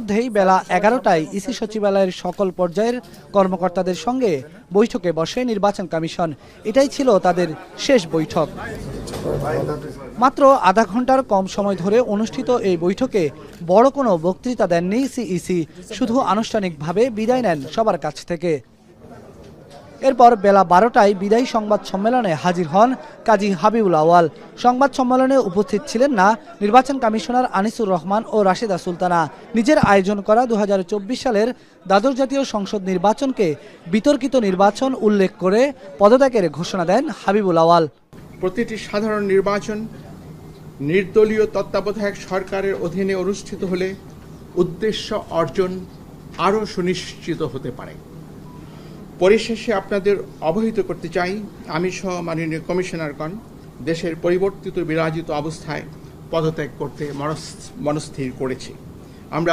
ইতিমধ্যেই বেলা 11টায় ইসি সচিবালয়ের সকল পর্যায়ের কর্মকর্তাদের সঙ্গে বৈঠকে বসে নির্বাচন কমিশন। এটাই ছিল তাদের শেষ বৈঠক। মাত্র আধা ঘন্টার কম সময় ধরে অনুষ্ঠিত এই বৈঠকে বড় কোনো বক্তৃতা দেননি সিইসি, শুধু আনুষ্ঠানিকভাবে বিদায় নেন সবার কাছ থেকে। এরপর বেলা 12টায় বিদায়ী সংবাদ সম্মেলনে হাজির হন কাজী হাবিবুল আউয়াল। সংবাদ সম্মেলনে উপস্থিত ছিলেন না নির্বাচন কমিশনার আনিসুর রহমান ও রাশেদা সুলতানা। নিজের আয়োজন করা 2024 সালের দ্বাদশ জাতীয় সংসদ নির্বাচনকে বিতর্কিত নির্বাচন উল্লেখ করে পদত্যাগের ঘোষণা দেন হাবিবুল আউয়াল। প্রতিটি সাধারণ নির্বাচন নির্দলীয় তত্ত্বাবধায়ক সরকারের অধীনে অনুষ্ঠিত হলে উদ্দেশ্য অর্জন আরও সুনিশ্চিত হতে পারে। পরিশেষে আপনাদের অবহিত করতে চাই, আমি সহ মাননীয় কমিশনারগণ দেশের পরিবর্তিত বিরাজিত অবস্থায় পদত্যাগ করতে মনস্থির করেছি। আমরা